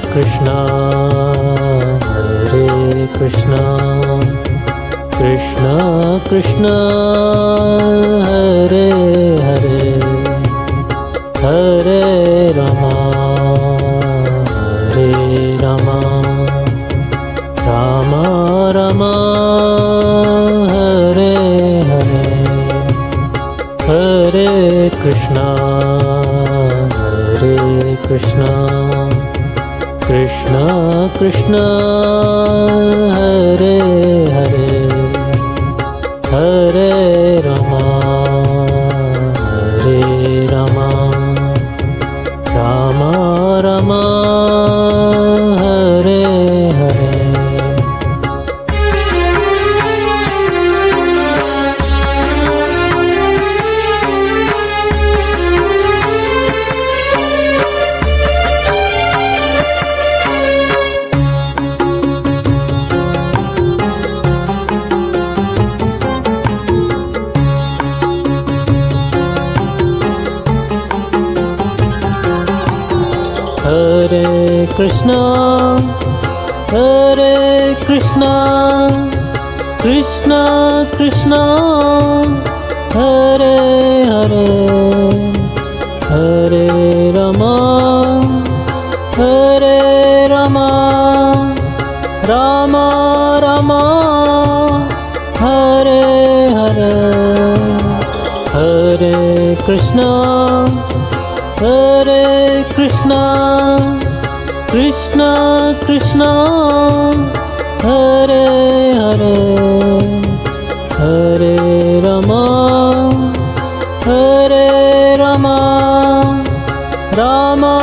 Krishna Hare Krishna Krishna Krishna Hare Hare Hare Rama Hare Rama Rama Rama Hare Hare Hare Krishna Hare Krishna Krishna Krishna Hare Hare Hare Rama Hare Rama Rama Rama Hare Hare Hare Krishna Krishna Krishna Hare Hare Hare Rama Rama Rama Hare Hare Hare Krishna Krishna Krishna Hare Hare Hare Rama Rama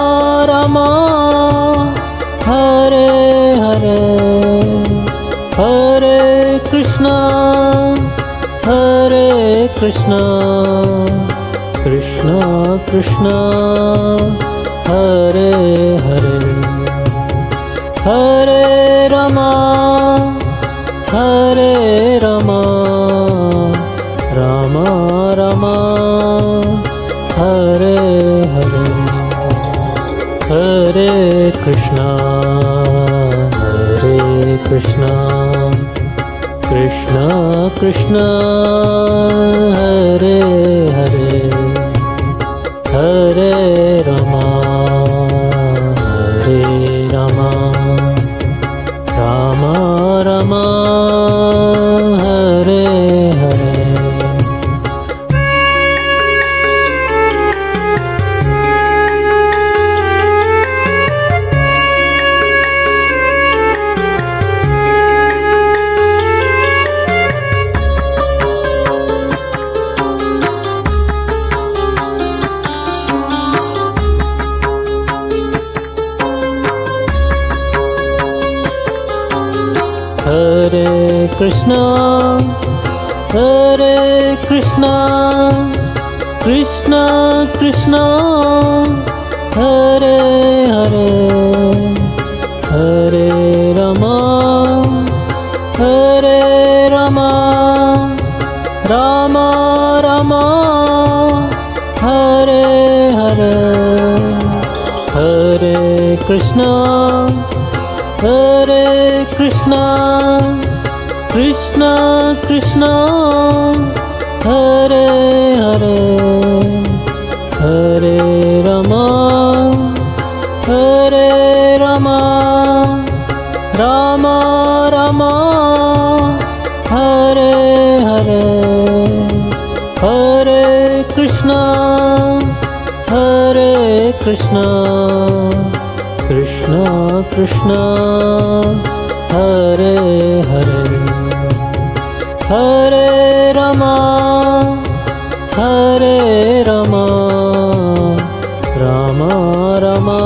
Rama Hare Hare Hare Krishna Krishna Krishna Hare Hare Hare Rama Rama Rama Hare Hare Hare Krishna Krishna Krishna Hare Hare Hare Rama Rama Rama Hare Hare Hare Krishna Krishna Krishna Hare Hare Hare Rama Rama Rama Hare Hare Hare Krishna Krishna Krishna Hare Hare Hare Rama Rama Rama Hare Hare Hare Krishna Krishna Krishna Hare Hare Hare Rama Rama Rama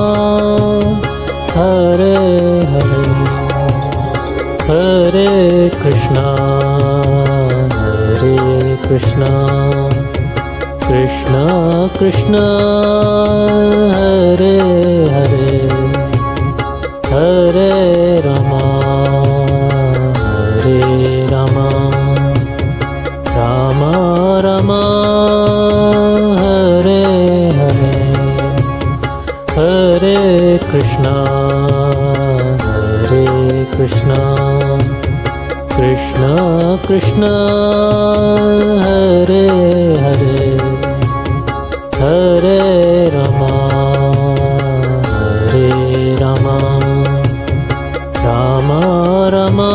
Hare Hare Hare Krishna Krishna Krishna Hare Hare Hare Rama Rama Rama Hare Hare Hare Krishna Krishna Hare Hare Hare Rama Hare Rama Rama Rama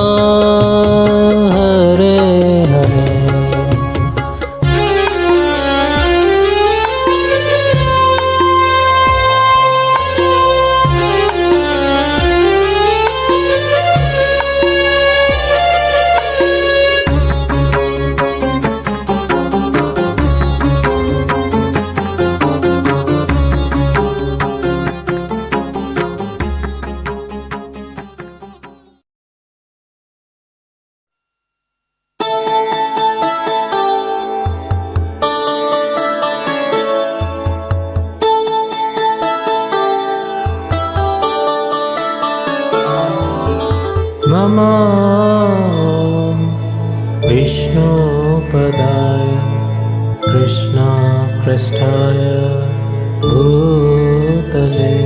Hare Hare मम विष्णुपदाय कृष्णपृष्ठाय भूतले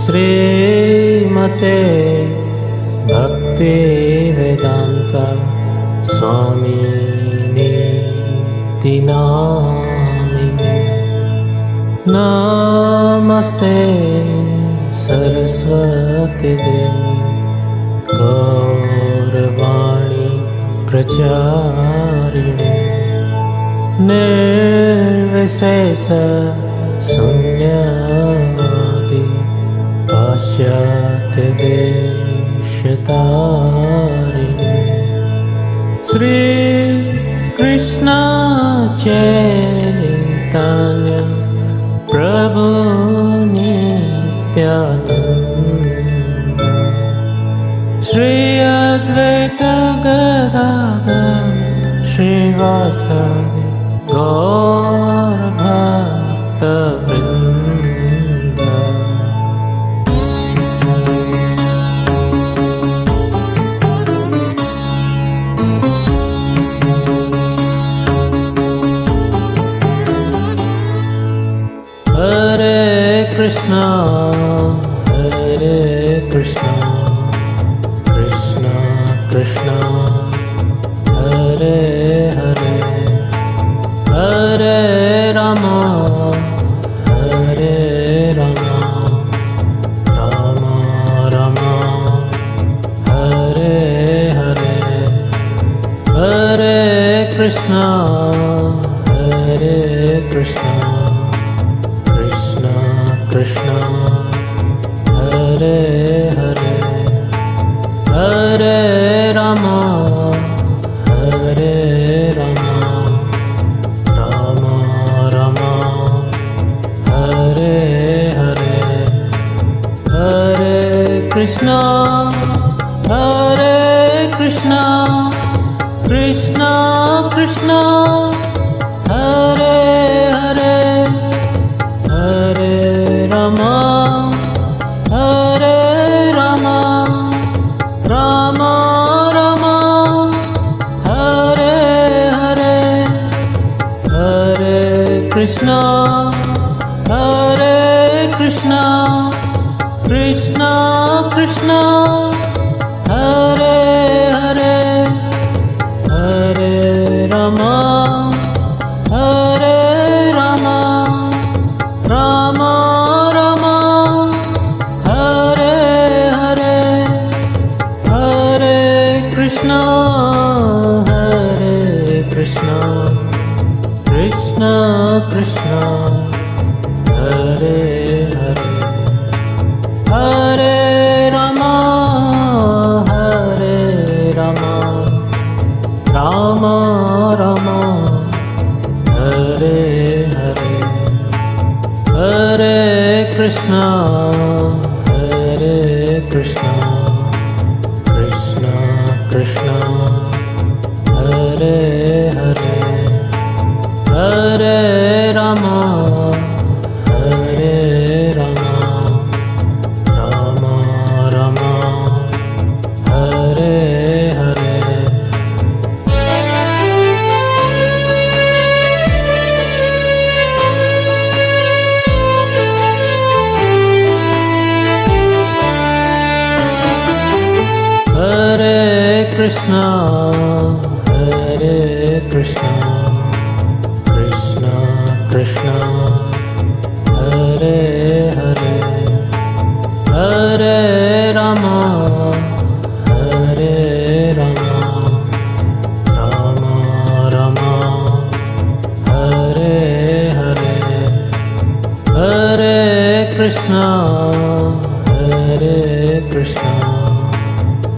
श्रीमते भक्तिवेदान्ता स्वामिनिति नामिने नमस्ते सरस्वती देवी गौरवाणी प्रचारिणे निर्विशेष शून्यवादी पाश्चात्य देशतारिणे श्री कृष्ण चैतन्य प्रभु नित्यानंद श्री अद्वैत गदाधर श्रीवासादि गौर भक्त वृंद। हरे Krishna Krishna Hare Hare Hare Rama Ram Rama Hare Hare Hare Krishna Krishna Krishna Hare Hare Hare Rama Ram Rama Hare Hare Hare Krishna Krishna Krishna Hare Hare Hare Rama Ram Rama Hare Hare Hare Krishna Krishna Krishna Hare Hare Hare Rama Ram Rama Hare Hare Hare Krishna Krishna Hare Hare Hare Rama Ram Rama Hare Hare Hare Krishna Krishna Hare Hare Hare Rama Ram Rama Hare Hare Krishna Hare Krishna Krishna Krishna Hare Hare Hare Rama Hare Rama Rama Rama Hare Hare Hare Krishna Hare Krishna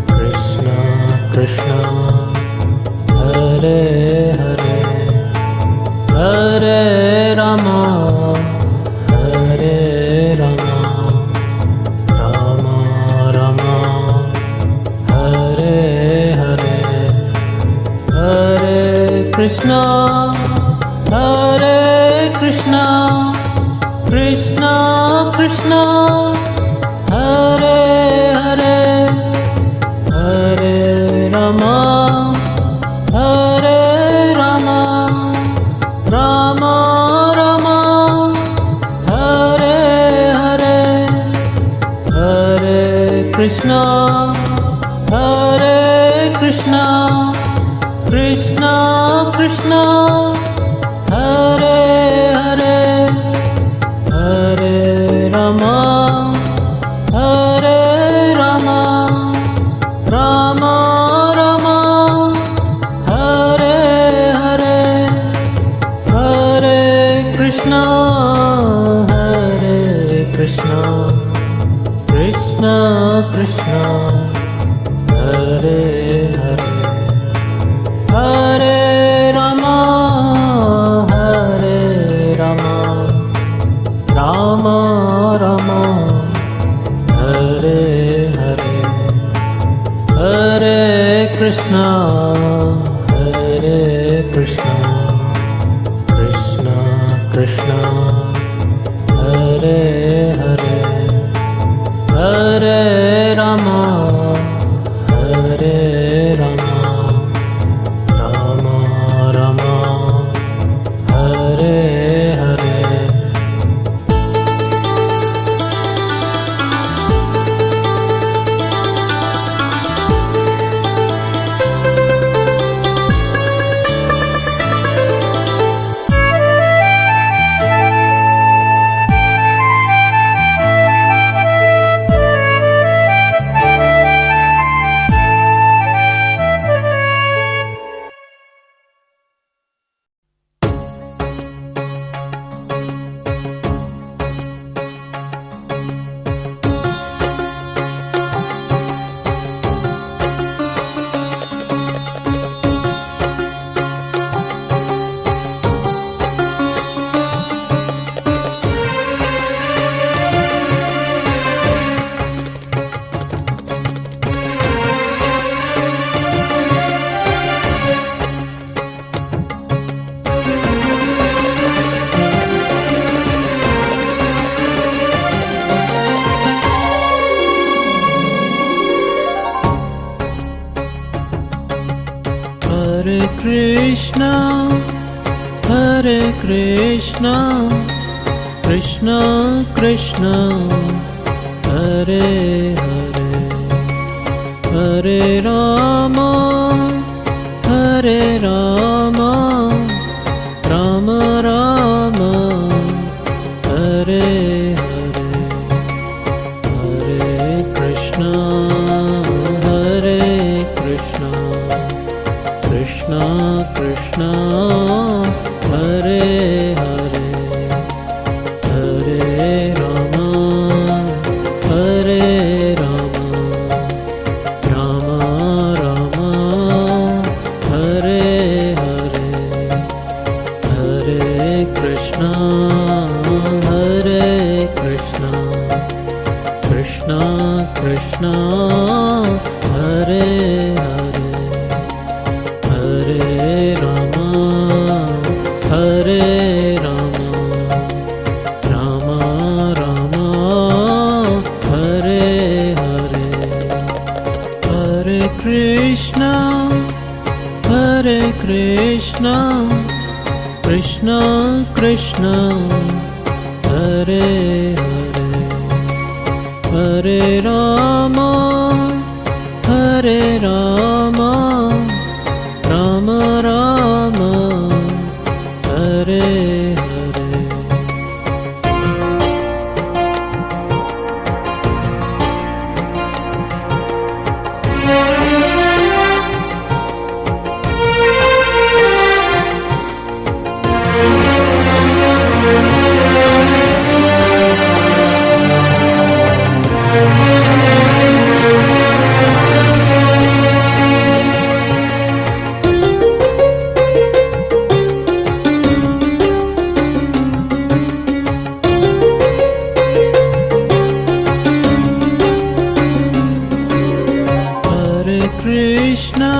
Krishna Krishna Hare Hare Hare Rama Hare Rama Rama Rama Hare Hare Hare Krishna Hare Krishna Krishna Krishna Hare Hare Hare Rama Hare Rama Rama Rama Hare Hare Hare Krishna Hare Krishna Krishna Krishna Hare Hare Hare Rama Hare Rama Rama Rama Hare Hare Hare Krishna Hare Krishna Krishna Krishna Hare Hare Hare Rama Hare Rama Rama Rama Hare Hare Hare Krishna Hare Krishna Krishna Krishna Hare Hare Hare Rama Hare Rama Rama Rama Hare Hare Hare Krishna Hare Krishna Krishna Krishna Hare Hare Hare Rama Hare Rama Rama Rama Hare Hare Hare Krishna Hare Krishna Krishna Krishna Hare Hare Hare Rama Hare Rama Rama Rama Hare Hare Hare Krishna Hare Krishna Krishna Krishna Hare Hare Hare Rama Hare Rama Rama Rama Hare Hare Hare Krishna Hare Krishna Krishna Krishna Hare Hare Hare Rama Hare Rama Krishna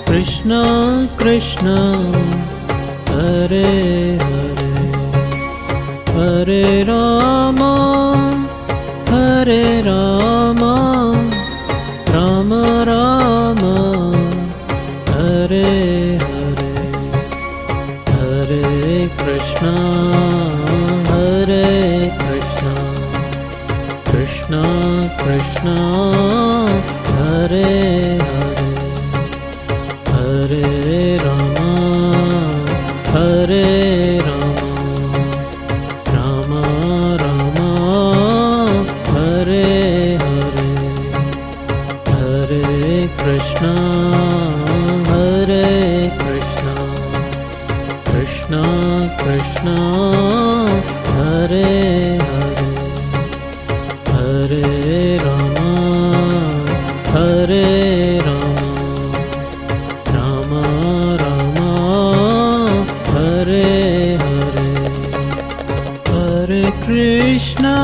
Krishna Krishna Hare Hare Hare Rama Rama Rama Hare Hare Hare Krishna Krishna Krishna Hare Hare Hare Rama Rama Rama Hare Hare Hare Krishna Krishna Krishna Hare Hare Hare Rama Rama Rama Hare Hare Hare Krishna